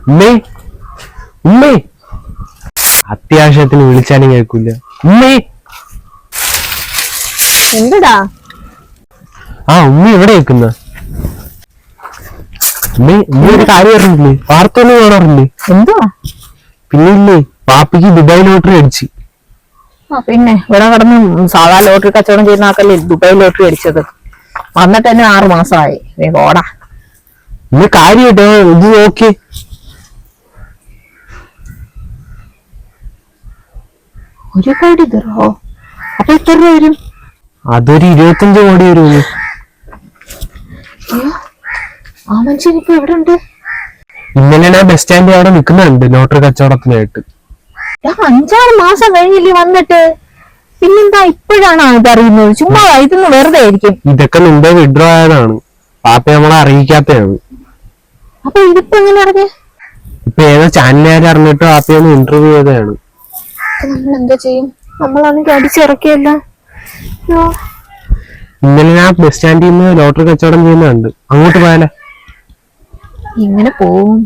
ഉമ്മേ ഉമ്മേ, അത്യാവശ്യത്തിന് വിളിച്ചാലും കേൾക്കൂല. ഉമ്മേ. എന്താ? ആ ഉമ്മ എവിടെ വെക്കുന്ന? ഉമ്മ ഒരു കാര്യം പറഞ്ഞില്ലേ? വാർത്ത ഒന്നും കാണാറില്ലേ? എന്തുവാ? പിന്നെ ഇല്ലേ, പാപ്പിക്ക് ദുബായ് ലോട്ടറി അടിച്ച്. പിന്നെ ഇവിടെ കടന്ന് സാധാ ലോട്ടറി കച്ചവടം ചെയ്യുന്ന ആക്കല്ലേ ദുബായ് ലോട്ടറി അടിച്ചത്. വന്നിട്ട് തന്നെ 6 മാസമായി. ഓടാ ഇന്ന് കാര്യട്ടോ, ഇത് നോക്കി. ഒരു കോടി തരോ? അപ്പൊ എത്ര രൂപ വരും? അതൊരു 25 കോടി വരും. ആ മനുഷ്യൻ ഇപ്പൊ എവിടെ ഉണ്ട്? ഇന്നലെ ഞാൻ ബസ് സ്റ്റാൻഡിൽ അവിടെ നിൽക്കുന്നുണ്ട് ലോട്ടറി കച്ചവടത്തിനായിട്ട്. 5-6 മാസം കഴിഞ്ഞില്ലേ വന്നിട്ട്? പിന്നെന്താ ഇപ്പോഴാണ് ഇതറിയുന്നത്? ചുമ്മാ ഇതൊന്നും വെറുതെ ആയിരിക്കും. ഇതൊക്കെ നിന്റെ വിഡ്രോ ആയതാണ്, പാപ്പ നമ്മളെ അറിയിക്കാത്തതാണ്. അപ്പൊ ഇതിപ്പോ എങ്ങനെ അറിഞ്ഞേ? ഇപ്പൊ ഏതോ ചാനലുകാരെ അറിഞ്ഞിട്ട് പാപ്പയൊന്ന് ഇന്റർവ്യൂ ചെയ്തതാണ്. നമ്മൾ എന്താ ചെയ്യും? നമ്മളാണെങ്കിൽ അടിച്ചിറക്കിയല്ല. ഇന്നലെ ഞാൻ ബസ് സ്റ്റാൻഡിൽ നിന്ന് ലോട്ടറി കച്ചവടം ചെയ്യുന്നുണ്ട്, അങ്ങോട്ട് പോയാലേ? ഇങ്ങനെ പോവും.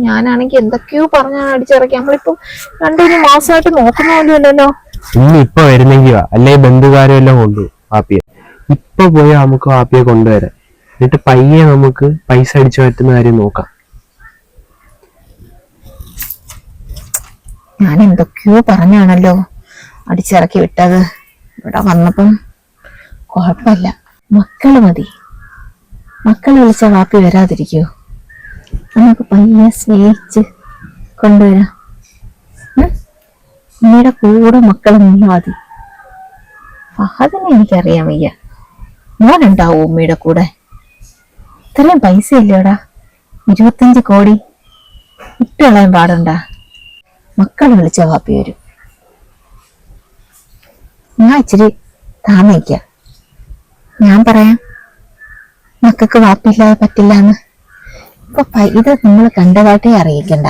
ഞാനാണെങ്കിൽ എന്തൊക്കെയോ പറഞ്ഞാണ് അടിച്ചിറക്കി. നമ്മളിപ്പോ 2 മാസമായിട്ട് നോക്കുന്ന പോലുമല്ലോ. ഇന്ന് ഇപ്പൊ വരുന്നെങ്കിവാ, അല്ലെ ബന്ധുക്കാരും എല്ലാം കൊണ്ടുപോകും പാപ്പിയെ. ഇപ്പൊ പോയി നമുക്ക് പാപ്പിയെ കൊണ്ടുവരാം, എന്നിട്ട് പയ്യെ നമുക്ക് പൈസ അടിച്ചു പറ്റുന്ന കാര്യം നോക്കാം. ഞാൻ എന്തൊക്കെയോ പറഞ്ഞാണല്ലോ അടിച്ചിറക്കി വിട്ടത്. ഇവിടെ വന്നപ്പം കുഴപ്പമില്ല, മക്കള് മതി. മക്കള് വിളിച്ച വാപ്പി വരാതിരിക്കോ? നമുക്ക് പയ്യെ സ്നേഹിച്ച് കൊണ്ടുവരാം. ഉമ്മയുടെ കൂടെ മക്കള് നിന്നാ മതി. അതിനെ എനിക്കറിയാൻ വയ്യ. മോനുണ്ടാവും ഉമ്മയുടെ കൂടെ. ഇത്രയും പൈസ ഇല്ലേടാ, 25 കോടി ഇട്ടുകളയാൻ പാടുണ്ടാ? മക്കള് വിളിച്ച വാപ്പി വരും. ഞാൻ ഇച്ചിരി താമസിക്കാം. ഞാൻ പറയാം മക്കൾക്ക് വാപ്പില്ലാതെ പറ്റില്ലാന്ന്. ഇപ്പൊ ഇത് നിങ്ങൾ കണ്ടതായിട്ടേ അറിയിക്കണ്ട.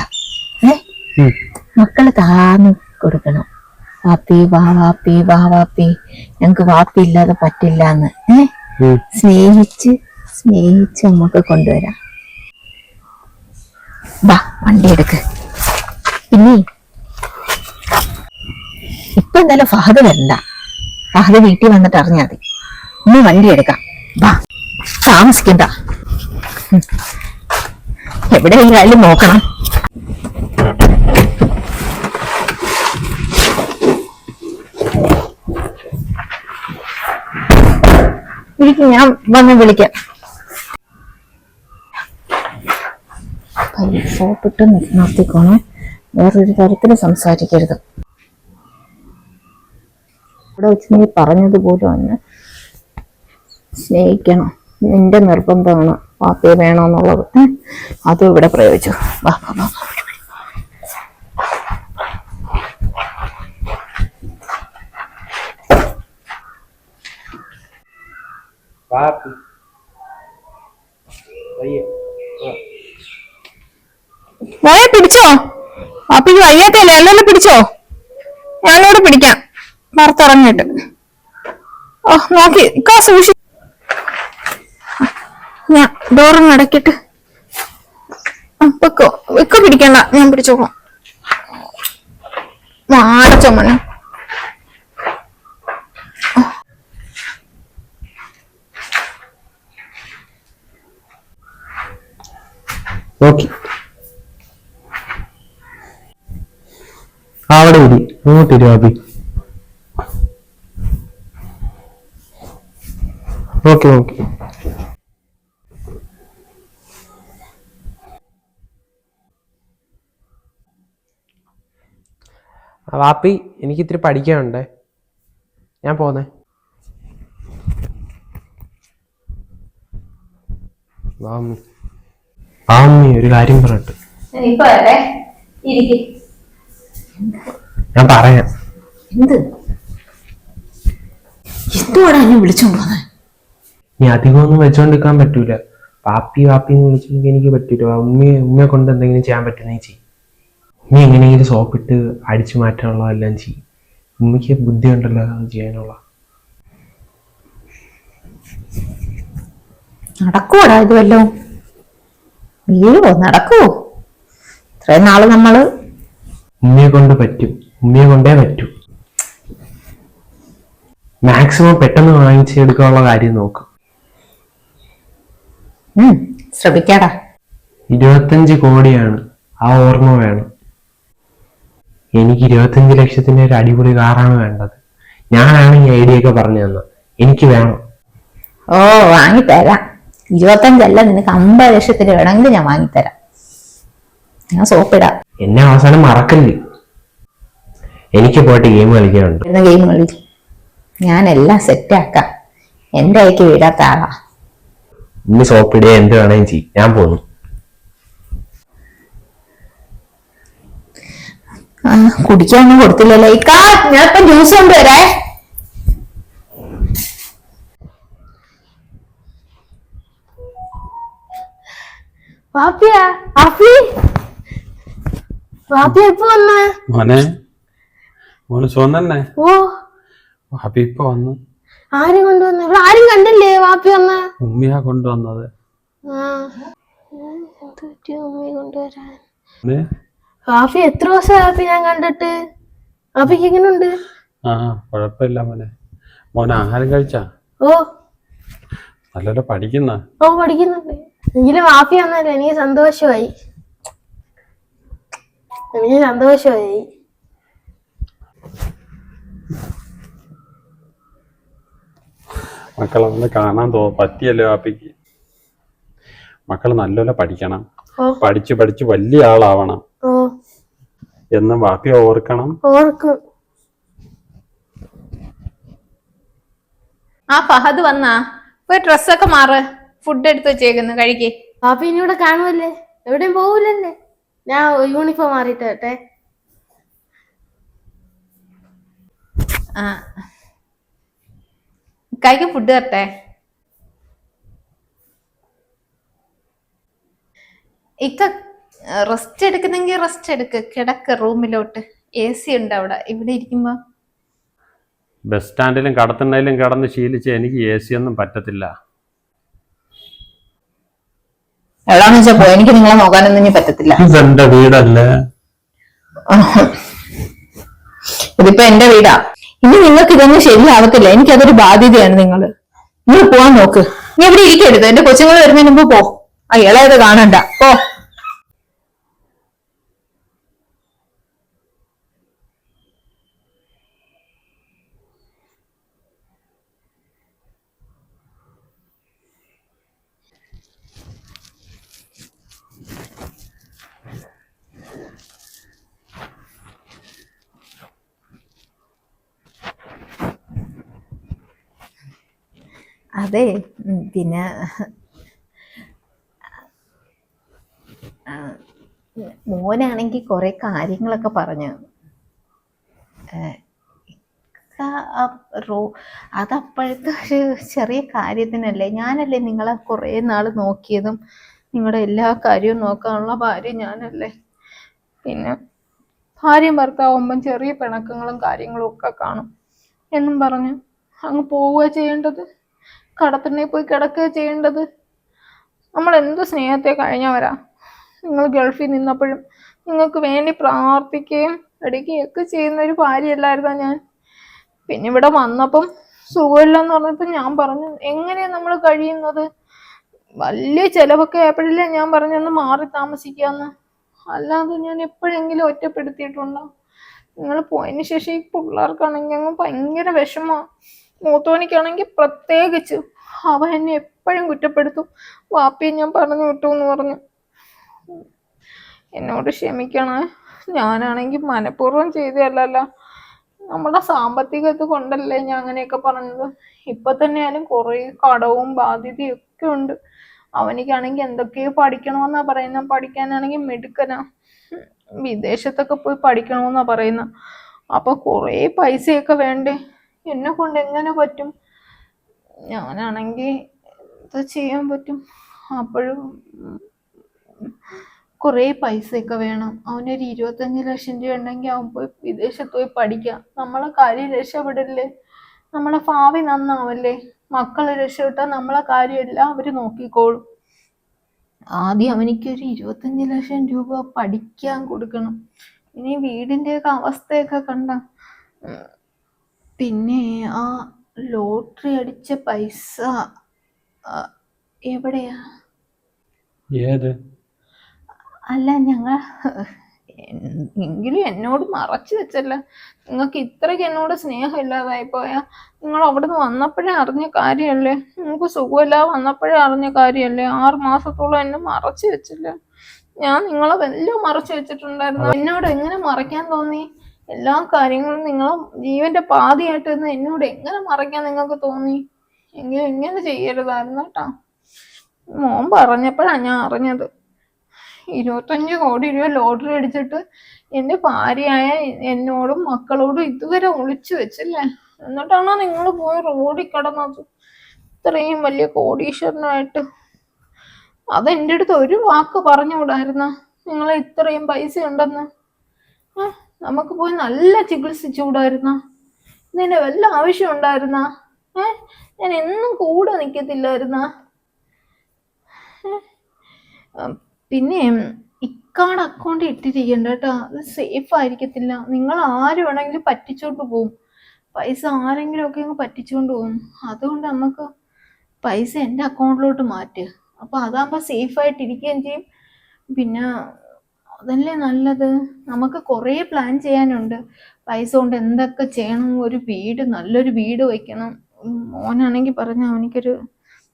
മക്കള് താന്ന് കൊടുക്കണം. വാപ്പി വാ, വാപ്പി വാ, വാപ്പി ഞങ്ങക്ക് വാപ്പി ഇല്ലാതെ പറ്റില്ലാന്ന്. സ്നേഹിച്ച് സ്നേഹിച്ച് നമുക്ക് കൊണ്ടുവരാം. വാ, വണ്ടി എടുക്ക്. പിന്നെ ഇപ്പൊ എന്തായാലും ഫഹദ് വരണ്ട. ഫഹദ് വീട്ടിൽ വന്നിട്ട് അറിഞ്ഞാൽ മതി. ഇനി വണ്ടി എടുക്കാം. വാ, താമസിക്കണ്ട. എവിടെയെങ്കിലും നോക്കണം. ഞാൻ വന്ന് വിളിക്കാം. സോപ്പിട്ട് നിർത്തിക്കോണം. വേറൊരു തരത്തില് സംസാരിക്കരുത്. ഇവിടെ വെച്ച് നീ പറഞ്ഞതുപോലും തന്നെ സ്നേഹിക്കണം. നിന്റെ നിർബന്ധമാണ് പാപ്പയെ വേണമെന്നുള്ളത്. അതും ഇവിടെ പ്രയോഗിച്ചു. വാ വാ. മോയെ പിടിച്ചോ? പാപ്പിക്ക് വയ്യാത്തല്ലേ? അല്ലല്ലോ, പിടിച്ചോ. ഞാനോട് പിടിക്കാം പുറത്തിറങ്ങിയിട്ട്. നോക്കി സൂക്ഷി. ഞാൻ ഡോറൊന്ന് അടക്കിട്ട് വെക്കോ. പിടിക്കണ്ട, ഞാൻ പിടിച്ചോക്കാം. അടച്ചോ മണി. ഓക്കെ, അവിടെ ഇരി. അങ്ങോട്ട് പാപ്പി. Okay okay. വാപ്പി, എനിക്ക് ഇത്തിരി പഠിക്കാനുണ്ടേ, ഞാൻ പോന്നേ. ആമ്മി ഒരു കാര്യം പറയട്ടെ. ഞാൻ പറയാം. എന്തുവാടാ എന്നെ വിളിച്ചോണ്ട് വന്നേ? നീ അധികം ഒന്നും വെച്ചോണ്ടിരിക്കാൻ പറ്റൂല. പാപ്പി എന്ന് വിളിച്ചെങ്കിൽ എനിക്ക് പറ്റൂല. ഉമ്മയെ കൊണ്ട് എന്തെങ്കിലും ചെയ്യാൻ പറ്റുന്നേ ചെയ്യും. നീ എങ്ങനെയെങ്കിലും സോപ്പിട്ട് അടിച്ചു മാറ്റാനുള്ളതെല്ലാം ചെയ്യും. ഉമ്മയ്ക്ക് ബുദ്ധി ഉണ്ടല്ലോ അത് ചെയ്യാനുള്ള. നടക്കൂടാ ഇത് വല്ലോ? വീഴോ? നടക്കുവോ? ഇത്രയും നാള് നമ്മള് ഉമ്മയെ കൊണ്ട് പറ്റും, ഉമ്മയെ കൊണ്ടേ പറ്റൂ. മാക്സിമം പെട്ടെന്ന് വാങ്ങിച്ചെടുക്കാനുള്ള കാര്യം നോക്കും. ശ്രമിക്കാടാ. 25 കോടിയാണ്, ആ ഓർമ്മ വേണം. എനിക്ക് 25 ലക്ഷത്തിന്റെ ഒരു അടിപൊളി കാറാണ് വേണ്ടത്. ഞാനാണ് ഈ ഐഡിയ ഒക്കെ പറഞ്ഞു തന്നത്. എനിക്ക് വേണം. ഓ വാങ്ങിത്തരാം. 25 നിനക്ക് 50 ലക്ഷത്തിന് വേണമെങ്കിൽ ഞാൻ വാങ്ങിത്തരാം. ഞാൻ സോപ്പിടാം. എന്നെ അവസാനം മറക്കല്ലേ. എനിക്ക് പോയിട്ട് ഗെയിം കളിക്കാനുണ്ട്. ഗെയിം കളി ഞാനെല്ലാം സെറ്റാക്കാം. എന്റെ കൈക്ക് വീടാത്ത ആളാ. ഇന്ന് സോപ്പിടുക എന്ത് വേണമെങ്കിലും ചെയ്യും. ഞാൻ പോന്നു. കുടിക്കാനൊന്നും കൊടുത്തില്ലല്ലോ. ഇക്കാ ഞാനിപ്പം ജ്യൂസ് കൊണ്ടുവരേ. മോനെ സുഖന്നെ? ഓ വാപ്പി ഇപ്പൊ വന്നു. ആരും കൊണ്ടുവന്ന? ഇവിടെ ആരും കണ്ടില്ലേ വാപ്പി വന്ന്? ഉമ്മിയാ കൊണ്ടുവന്നത്. ഉമ്മി കൊണ്ടുവരാൻ വാപ്പി എത്ര ദിവസം വാപ്പി ഞാൻ കണ്ടിട്ട്? വാപ്പിക്ക് എങ്ങനെയുണ്ട്? ആ കൊഴപ്പില്ല മോനെ. മോനെ ആഹാരം കഴിച്ചാ? ഓ നല്ലപോലെ പഠിക്കുന്ന? ഓ പഠിക്കുന്നുണ്ട്. എങ്കിലും വാപ്പി വന്നല്ലേ എനിക്ക് സന്തോഷമായി. എനിക്ക് സന്തോഷമായി. മക്കളെ ഒന്ന് കാണാൻ പറ്റിയല്ലോ വാപ്പിക്ക്. മക്കള് നല്ലപോലെ പഠിക്കണം. പഠിച്ച് പഠിച്ച് വലിയ ആളാവണം എന്ന് വാപ്പി ഓർക്കണം. ഓർക്കും. ആ ഫഹദ് വന്നാ? പോയി ഡ്രസ്സൊക്കെ മാറ്. ഫുഡ് എടുത്ത് വെച്ചേക്കുന്നു, കഴിക്കേ. വാപ്പി ഇനി ഇവിടെ കാണുമല്ലേ? എവിടെയും പോവില്ലല്ലേ? ഞാൻ യൂണിഫോം മാറിട്ടെ. ആ കൈക്ക് ഫുഡ് തരട്ടെ? ഇക്ക റെസ്റ്റ് എടുക്കുന്നെങ്കിൽ റെസ്റ്റ് എടുക്ക്. കിടക്ക് റൂമിലോട്ട്. AC ഉണ്ട് അവിടെ. ഇവിടെ ഇരിക്കുമ്പോ ബസ് സ്റ്റാൻഡിലും കടത്തുന്നതിലും കിടന്ന് ശീലിച്ച് എനിക്ക് AC ഒന്നും പറ്റത്തില്ല. എവിടാന്ന് വെച്ചാ പോ. എനിക്ക് നിങ്ങളെ നോക്കാനൊന്നും ഇനി പറ്റത്തില്ല. ഇതെന്റെ വീടല്ലേ. ഇതിപ്പോ എന്റെ വീടാ. ഇനി നിങ്ങൾക്ക് ഇതൊന്നും ശരിയാവത്തില്ല. എനിക്കതൊരു ബാധ്യതയാണ്. നിങ്ങൾ പോവാൻ നോക്ക്. നീ ഇവിടെ ഇരിക്കരുത്. എന്റെ കൊച്ചുങ്ങൾ വരുന്നതിന് മുമ്പ് പോ. ഇളയത് കാണണ്ട. പോ. അതെ, പിന്നെ മോനാണെങ്കിൽ കുറെ കാര്യങ്ങളൊക്കെ പറഞ്ഞു. അതപ്പോഴത്തെ ഒരു ചെറിയ കാര്യത്തിനല്ലേ. ഞാനല്ലേ നിങ്ങളെ കുറെ നാള് നോക്കിയതും നിങ്ങളുടെ എല്ലാ കാര്യവും നോക്കാനുള്ള ഭാര്യ ഞാനല്ലേ. പിന്നെ ഭാര്യയും ഭർത്താവുമ്പം ചെറിയ പിണക്കങ്ങളും കാര്യങ്ങളും ഒക്കെ കാണും എന്നും പറഞ്ഞ് അങ്ങ് പോവുക ചെയ്യേണ്ടത്. കടത്തിനെ പോയി കിടക്കുക ചെയ്യേണ്ടത്. നമ്മൾ എന്ത് സ്നേഹത്തെ കഴിഞ്ഞവരാ. നിങ്ങൾ ഗൾഫിൽ നിന്നപ്പോഴും നിങ്ങൾക്ക് വേണ്ടി പ്രാർത്ഥിക്കുകയും എടുക്കുകയൊക്കെ ചെയ്യുന്ന ഒരു ഭാര്യയല്ലായിരുന്നോ ഞാൻ? പിന്നെ ഇവിടെ വന്നപ്പം സുഖമില്ലെന്ന് പറഞ്ഞപ്പോൾ ഞാൻ പറഞ്ഞു എങ്ങനെയാ നമ്മൾ കഴിയുന്നത്? വലിയ ചിലവൊക്കെ ആയപ്പോഴല്ലേ ഞാൻ പറഞ്ഞൊന്ന് മാറി താമസിക്കാന്ന്. അല്ലാതെ ഞാൻ എപ്പോഴെങ്കിലും ഒറ്റപ്പെടുത്തിയിട്ടുണ്ടോ? നിങ്ങൾ പോയതിന് ശേഷം ഈ പിള്ളേർക്കാണെങ്കിൽ അങ്ങ് ഭയങ്കര വിഷമമാണ്. മൂത്തോനിക്കാണെങ്കിൽ പ്രത്യേകിച്ച്. അവൻ എന്നെ എപ്പോഴും കുറ്റപ്പെടുത്തും. വാപ്പിയെ ഞാൻ പറഞ്ഞു വിട്ടു എന്ന് പറഞ്ഞു. എന്നോട് ക്ഷമിക്കണേ. ഞാനാണെങ്കിൽ മനഃപൂർവ്വം ചെയ്തതല്ലല്ലോ. നമ്മുടെ സാമ്പത്തികത്ത് കൊണ്ടല്ലേ ഞാൻ അങ്ങനെയൊക്കെ പറഞ്ഞത്. ഇപ്പൊ തന്നെയാലും കുറെ കടവും ബാധ്യതയും ഒക്കെ ഉണ്ട്. അവനിക്കാണെങ്കിൽ എന്തൊക്കെയോ പഠിക്കണമെന്നാ പറയുന്ന. പഠിക്കാനാണെങ്കിൽ മിടുക്കനാ. വിദേശത്തൊക്കെ പോയി പഠിക്കണമെന്നാ പറയുന്ന. അപ്പൊ കുറെ പൈസയൊക്കെ വേണ്ടേ? എന്നെ കൊണ്ട് എങ്ങനെ പറ്റും? ഞാനാണെങ്കിൽ ഇത് ചെയ്യാൻ പറ്റും? അപ്പോഴും കുറെ പൈസയൊക്കെ വേണം. അവനൊരു 25 ലക്ഷം രൂപ ഉണ്ടെങ്കിൽ അവൻ പോയി വിദേശത്ത് പോയി പഠിക്കാം. നമ്മളെ കാര്യം രക്ഷപ്പെടില്ലേ? നമ്മളെ ഭാവി നന്നാവല്ലേ? മക്കളെ രക്ഷപ്പെട്ടാൽ നമ്മളെ കാര്യമെല്ലാം അവര് നോക്കിക്കോളും. ആദ്യം അവനിക്കൊരു 25 ലക്ഷം രൂപ പഠിക്കാൻ കൊടുക്കണം. ഇനി വീടിൻ്റെയൊക്കെ അവസ്ഥയൊക്കെ കണ്ട. പിന്നെ ആ ലോട്ടറി അടിച്ച പൈസ ആ, എവിടെയാ? ഏത്? അല്ല എങ്കിലും എന്നോട് മറച്ചു വെച്ചല്ല. നിങ്ങൾക്ക് ഇത്രയ്ക്ക് എന്നോട് സ്നേഹം ഇല്ലാതായി പോയാ നിങ്ങൾ അവിടുന്ന് വന്നപ്പോഴേ അറിഞ്ഞ കാര്യമല്ലേ? നിങ്ങൾക്ക് സുഖമില്ലാതെ വന്നപ്പോഴേ അറിഞ്ഞ കാര്യമല്ലേ? 6 മാസത്തോളം എന്നെ മറച്ചു വെച്ചില്ല. ഞാൻ നിങ്ങളെ വല്ലതും മറച്ചു വെച്ചിട്ടുണ്ടായിരുന്നു? എന്നോട് എങ്ങനെ മറയ്ക്കാൻ തോന്നി? എല്ലാ കാര്യങ്ങളും നിങ്ങൾ ജീവന്റെ പാതിയായിട്ട് നിന്ന് എന്നോട് എങ്ങനെ മറയ്ക്കാൻ നിങ്ങൾക്ക് തോന്നി? എങ്കിലും ഇങ്ങനെ ചെയ്യരുതായിരുന്നു കേട്ടാ. മോൻ പറഞ്ഞപ്പോഴാണ് ഞാൻ അറിഞ്ഞത്. 25 കോടി രൂപ ലോട്ടറി അടിച്ചിട്ട് എന്റെ ഭാര്യയായ എന്നോടും മക്കളോടും ഇതുവരെ ഒളിച്ചു വെച്ചില്ലേ? എന്നിട്ടാണോ നിങ്ങൾ പോയി റോഡിൽ കിടന്നത് ഇത്രയും വലിയ കോടീശ്വരനായിട്ട്? അതെന്റെ അടുത്ത് ഒരു വാക്ക് പറഞ്ഞുകൂടായിരുന്ന നിങ്ങളെ ഇത്രയും പൈസ ഉണ്ടെന്ന്? നമുക്ക് പോയി നല്ല ചികിത്സിച്ചുകൂടായിരുന്ന? ഇതിന്റെ വല്ല ആവശ്യം ഉണ്ടായിരുന്ന? ഞാൻ എന്നും കൂടെ നിൽക്കത്തില്ലായിരുന്ന? പിന്നെ ഇക്കാട് അക്കൗണ്ട് ഇട്ടിരിക്കണ്ട കേട്ടോ. അത് സേഫ് ആയിരിക്കത്തില്ല. നിങ്ങൾ ആര് വേണമെങ്കിലും പറ്റിച്ചോണ്ട് പോകും. പൈസ ആരെങ്കിലും ഒക്കെ അങ്ങ് പറ്റിച്ചോണ്ട് പോകും. അതുകൊണ്ട് നമുക്ക് പൈസ എൻ്റെ അക്കൗണ്ടിലോട്ട് മാറ്റുക. അപ്പൊ അതാകുമ്പോ സേഫ് ആയിട്ട് ഇരിക്കുകയും ചെയ്യും. പിന്നെ അതല്ലേ നല്ലത്. നമുക്ക് കുറേ പ്ലാൻ ചെയ്യാനുണ്ട്. പൈസ കൊണ്ട് എന്തൊക്കെ ചെയ്യണം. ഒരു വീട്, നല്ലൊരു വീട് വയ്ക്കണം. മോനാണെങ്കിൽ പറഞ്ഞ അവനിക്കൊരു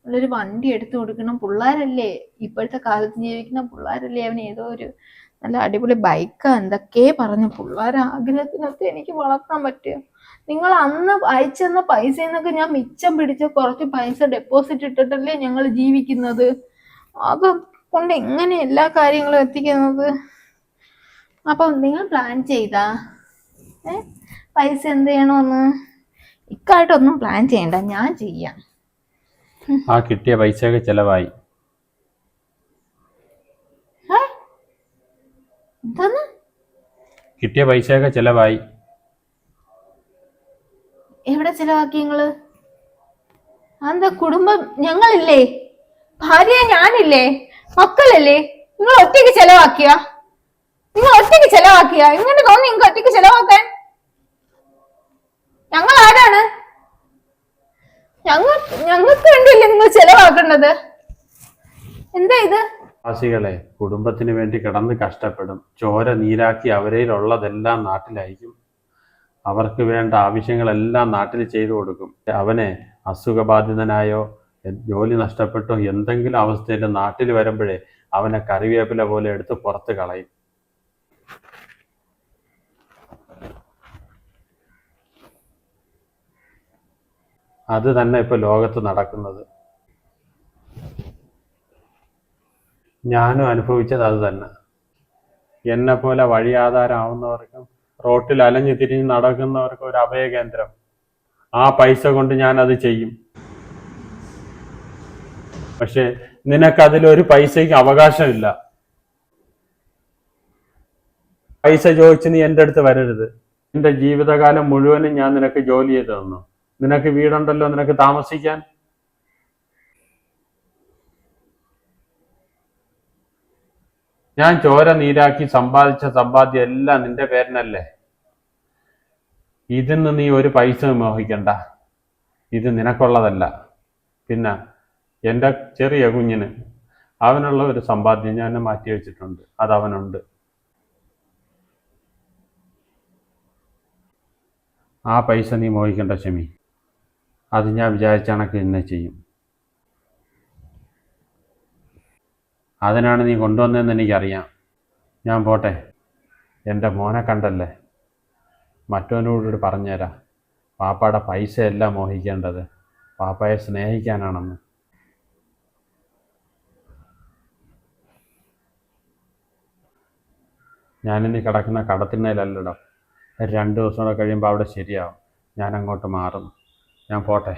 നല്ലൊരു വണ്ടി എടുത്തു കൊടുക്കണം. പിള്ളേരല്ലേ, ഇപ്പോഴത്തെ കാലത്ത് ജീവിക്കുന്ന പിള്ളേരല്ലേ, അവന് ഏതോ ഒരു നല്ല അടിപൊളി ബൈക്കാ എന്തൊക്കെ പറഞ്ഞു. പിള്ളേരെ ആഗ്രഹത്തിനൊക്കെ എനിക്ക് വളർത്താൻ പറ്റുക. നിങ്ങൾ അന്ന് അയച്ചെന്ന പൈസയിൽ നിന്നൊക്കെ ഞാൻ മിച്ചം പിടിച്ച് കുറച്ച് പൈസ ഡെപ്പോസിറ്റ് ഇട്ടിട്ടല്ലേ ഞങ്ങൾ ജീവിക്കുന്നത്. അത് കൊണ്ട് എങ്ങനെ എല്ലാ കാര്യങ്ങളും എത്തിക്കുന്നത്? അപ്പം നിങ്ങൾ പ്ലാൻ ചെയ്താ പൈസ എന്ത് ചെയ്യണമെന്ന്? ഇക്കായിട്ടൊന്നും പ്ലാൻ ചെയ്യണ്ട, ഞാൻ ചെയ്യാം. ആ കിട്ടിയ പൈസയൊക്കെ ചെലവായി. എന്താന്ന്? കിട്ടിയ പൈസയൊക്കെ ചെലവായി. എവിടെ ചെലവാക്കി നിങ്ങള്? എന്താ കുടുംബം ഞങ്ങളില്ലേ? ഭാര്യ ഞാനില്ലേ? മക്കളല്ലേ? നിങ്ങൾ ഒറ്റയ്ക്ക് ചെലവാക്കിയ? ഇങ്ങനെ തോന്നി നിങ്ങൾക്ക് ഒറ്റയ്ക്ക് ചെലവാക്കാൻ? ഞങ്ങൾ ആരാണ്? ഞങ്ങൾക്ക് വേണ്ടിയല്ലേ നിങ്ങൾ ചെലവാക്കേണ്ടത്? എന്താ ഇത്? വാസികളെ കുടുംബത്തിന് വേണ്ടി കിടന്ന് കഷ്ടപ്പെടും. ചോര നീരാക്കി അവരിലുള്ളതെല്ലാം നാട്ടിലയക്കും. അവർക്ക് വേണ്ട ആവശ്യങ്ങളെല്ലാം നാട്ടിൽ ചെയ്തു കൊടുക്കും. അവനെ അസുഖബാധിതനായോ ജോലി നഷ്ടപ്പെട്ടോ എന്തെങ്കിലും അവസ്ഥയിൽ നാട്ടിൽ വരുമ്പോഴേ അവനെ കറിവേപ്പില പോലെ എടുത്ത് പുറത്ത് കളയും. അത് തന്നെ ഇപ്പൊ ലോകത്ത് നടക്കുന്നത്. ഞാനും അനുഭവിച്ചത് അത് തന്നെ. എന്നെ പോലെ വഴിയാധാരമാവുന്നവർക്കും റോട്ടിൽ അലഞ്ഞു തിരിഞ്ഞ് നടക്കുന്നവർക്ക് ഒരു അഭയകേന്ദ്രം. ആ പൈസ കൊണ്ട് ഞാൻ അത് ചെയ്യും. പക്ഷെ നിനക്കതിലൊരു പൈസയ്ക്ക് അവകാശമില്ല. പൈസ ചോദിച്ച് നീ എൻ്റെ അടുത്ത് വരരുത്. എൻ്റെ ജീവിതകാലം മുഴുവനും ഞാൻ നിനക്ക് ജോലി ചെയ്ത് തന്നു. നിനക്ക് വീടുണ്ടല്ലോ, നിനക്ക് താമസിക്കാൻ. ഞാൻ ചോര നീരാക്കി സമ്പാദിച്ച സമ്പാദ്യം എല്ലാം നിന്റെ പേരിനല്ലേ. ഇതിന്ന് നീ ഒരു പൈസ മോഹിക്കണ്ട. ഇത് നിനക്കുള്ളതല്ല. പിന്നെ എൻ്റെ ചെറിയ കുഞ്ഞിന് അവനുള്ള ഒരു സമ്പാദ്യം ഞാൻ മാറ്റി വെച്ചിട്ടുണ്ട്. അതവനുണ്ട്. ആ പൈസ നീ മോഹിക്കണ്ട ഷമി. അത് ഞാൻ വിചാരിച്ച കണക്ക് തന്നെ ചെയ്യും. അതിനാണ് നീ കൊണ്ടുവന്നതെന്ന് എനിക്കറിയാം. ഞാൻ പോട്ടെ. എൻ്റെ മോനെ കണ്ടല്ലേ, മറ്റവനോട് പറഞ്ഞുതരാം. പാപ്പയുടെ പൈസയല്ല മോഹിക്കേണ്ടത്, പാപ്പയെ സ്നേഹിക്കാനാണെന്ന്. ഞാനിനി കിടക്കുന്ന കടത്തിണ്ണയിലല്ലടോ. 2 ദിവസം കൂടെ കഴിയുമ്പോൾ അവിടെ ശരിയാവും. ഞാൻ അങ്ങോട്ട് മാറും. ഞാൻ പോട്ടെ.